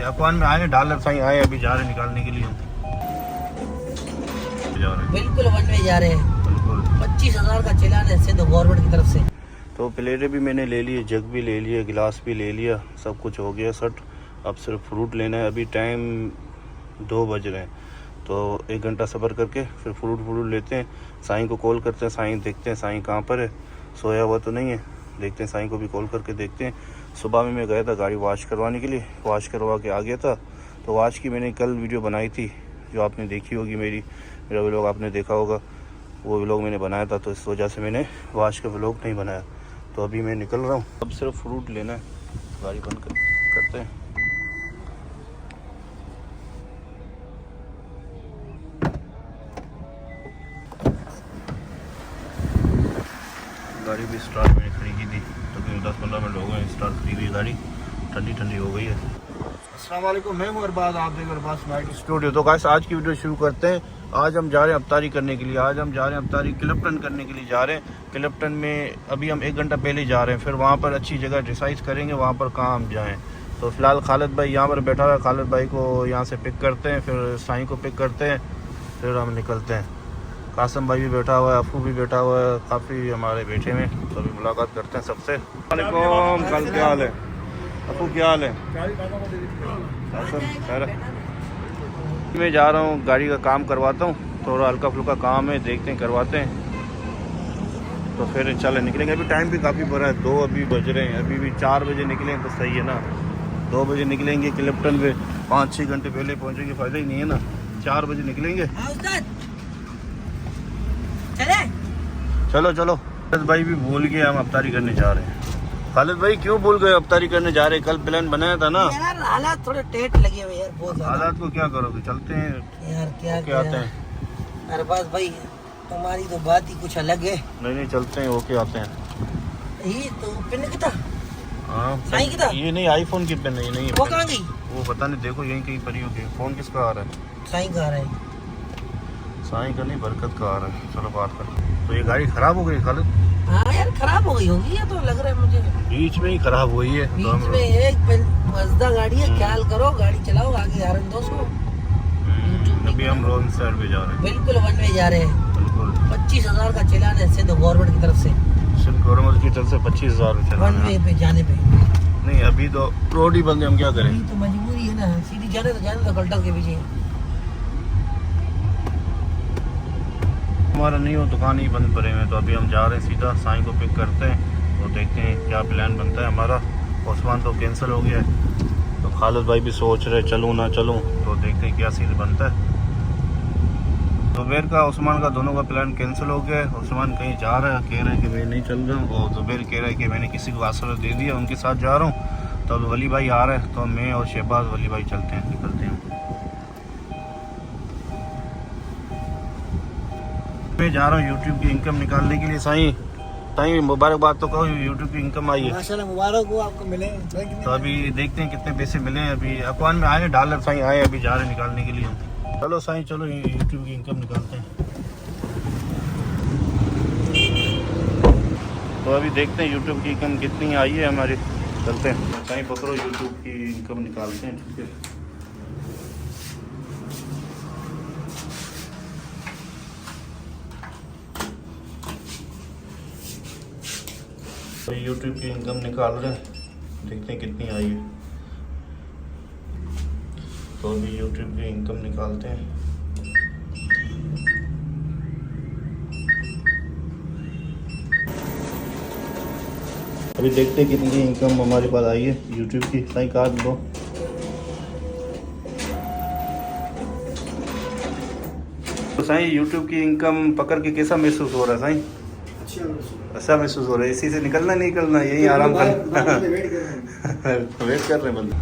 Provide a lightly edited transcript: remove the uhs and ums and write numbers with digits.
Account में आए dollar Sai आए, अभी जा रहे निकालने के लिए बिल्कुल वन वे जा रहे हैं। बिल्कुल 25,000 का चलान है सिंध गवर्नमेंट की तरफ से। तो प्लेटें भी मैंने ले लिए, जग भी ले लिया, गिलास भी ले लिया, सब कुछ हो गया सेट। अब सिर्फ फ्रूट लेना है। अभी टाइम 2 बज रहे हैं, तो 1 घंटा सब्र करके फिर फ्रूट लेते हैं। साईं को कॉल करते हैं, साईं देखते हैं साईं कहाँ पर है, सोया हुआ तो नहीं है। देखते हैं साईं को भी कॉल करके देखते हैं। सुबह में मैं गया था गाड़ी वॉश करवाने के लिए, वॉश करवा के आ गया था। तो वॉश की मैंने कल वीडियो बनाई थी जो आपने देखी होगी, मेरा व्लॉग आपने देखा होगा, वो व्लॉग मैंने बनाया था। तो इस वजह से मैंने वॉश का व्लॉग नहीं बनाया। तो अभी मैं निकल रहा हूँ, अब सिर्फ फ्रूट लेना है। गाड़ी बंद करते हैं। गाड़ी भी स्टार्ट मैंने खड़ी की थी, तकरीबन 10-15 मिनट हो गए स्टार्ट करी हुई। गाड़ी ठंडी हो गई है। अस्सलाम वालेकुम, मैं हूं अरबाज, आप देख अरबाज नाइट स्टूडियो। तो गाइस आज की वीडियो शुरू करते हैं। आज हम जा रहे हैं अफ्तारी करने के लिए। आज हम जा रहे हैं अफ्तारी क्लिफ्टन करने के लिए जा रहे हैं। क्लिफ्टन में अभी हम 1 घंटा पहले जा रहे हैं, फिर वहाँ पर अच्छी जगह डिसाइड करेंगे वहाँ पर कहाँ हम जाएँ। तो फिलहाल खालिद भाई यहाँ पर बैठा है, खालिद भाई को यहाँ से पिक करते हैं, फिर साईं को पिक करते हैं, फिर हम निकलते हैं। कासम भाई भी बैठा हुआ है, अफू भी बैठा हुआ है, काफ़ी हमारे बैठे में। तो अभी मुलाकात करते हैं सबसे। वालेकुम, कल क्या हाल है अफू, क्या हाल है? मैं जा रहा हूँ, गाड़ी का काम करवाता हूँ, थोड़ा हल्का फुल्का काम है, देखते हैं करवाते हैं, तो फिर इंशाल्लाह निकलेंगे। अभी टाइम भी काफ़ी बड़ा है, 2 अभी बज रहे हैं। अभी भी 4 बजे निकलें तो सही है ना। 2 बजे निकलेंगे क्लिफ्टन पे, 5-6 घंटे पहले पहुँचेंगे, फ़ायदा ही नहीं है ना। 4 बजे निकलेंगे। चलो खालिद भाई भी भूल गए हम अफ्तारी करने जा रहे हैं। खालिद भाई क्यों भूल गए अफ्तारी करने जा रहे हैं? कल प्लान बनाया था ना यार, हालात थोड़े टेट लगे हुए यार, बहुत ज्यादा। हालात को क्या करोगे, चलते हैं यार क्या आते हैं। अरबाज भाई तुम्हारी तो बात ही कुछ अलग है। नहीं चलते हैं, ओके आते हैं। ये तो पिन कितना? हाँ साईं की था? ये नहीं, आईफोन की पेन नहीं, नहीं वो कहाँ गई? वो पता नहीं, देखो यहीं कहीं परी होगी। फोन किसका आ रहा है? साईं कहाँ रहे? साईं का नहीं, बरकत का आ रहा है। चलो बात कर। तो ये गाड़ी खराब हो गई खालिद? हाँ यार खराब हो गई होगी, ये तो लग रहा है मुझे। बीच में ही खराब हुई है। बीच में एक मजदा गाड़ी है, ख्याल करो, गाड़ी चलाओ आगे यार। दोस्तों अभी हम रोड साइड पे जा रहे हैं, बिल्कुल वन वे जा रहे हैं। बिल्कुल 25,000 का चलान है सिंध गवर्नमेंट की तरफ से। सिर्फ गवर्नमेंट की तरफ से 25,000 वन वे पे जाने पे। नहीं अभी तो रोड ही बंद है, हम क्या करें? अभी तो मजबूरी है ना, सीधी जाने तो कल्टा के पीछे। हमारा नहीं हो, दुकान ही बंद पड़े हैं। तो अभी हम जा रहे हैं सीधा, साईं को पिक करते हैं, तो देखते हैं क्या प्लान बनता है हमारा। उस्मान तो कैंसिल हो गया है, तो खालिद भाई भी सोच रहे चलूँ ना चलूँ, तो देखते हैं क्या सीन बनता है। जुबैर का उस्मान का दोनों का प्लान कैंसिल हो गया है। उस्मान कहीं जा रहा है, कह रहा है कि मैं नहीं चल रहा हूँ, और जुबैर कह रहा है कि मैंने किसी को आसरा दे दिया, उनके साथ जा रहा हूँ। तो अब वली भाई आ रहे हैं, तो मैं और शहबाज वली भाई चलते हैं, निकलते हैं। मैं जा रहा हूँ यूट्यूब की इनकम निकालने के लिए। साईं मुबारकबाद तो कहो, यूट्यूब की इनकम आई है माशाल्लाह, मुबारक हो आपको मिले। तो अभी देखते हैं कितने पैसे मिले हैं। अभी अकाउंट में आए डॉलर, साईं आए, अभी जा रहे हैं निकालने के लिए। चलो साईं, चलो यूट्यूब की इनकम निकालते हैं। तो अभी देखते हैं यूट्यूब की इनकम कितनी आई है हमारी। चलते हैं साईं, पकड़ो यूट्यूब की इनकम निकालते हैं, ठीक है। तो यूट्यूब की इनकम निकाल रहे हैं, देखते हैं कितनी आई है। तो अभी यूट्यूब की इनकम निकालते हैं। अभी देखते हैं कितनी इनकम हमारे पास आई है यूट्यूब की। साईं कार्ड दो। तो साईं यूट्यूब की इनकम पकड़ के कैसा महसूस हो रहा है साईं? अच्छा महसूस हो रहा है। इसी से निकलना यही आराम कर वेट कर रहे हैं बंदा।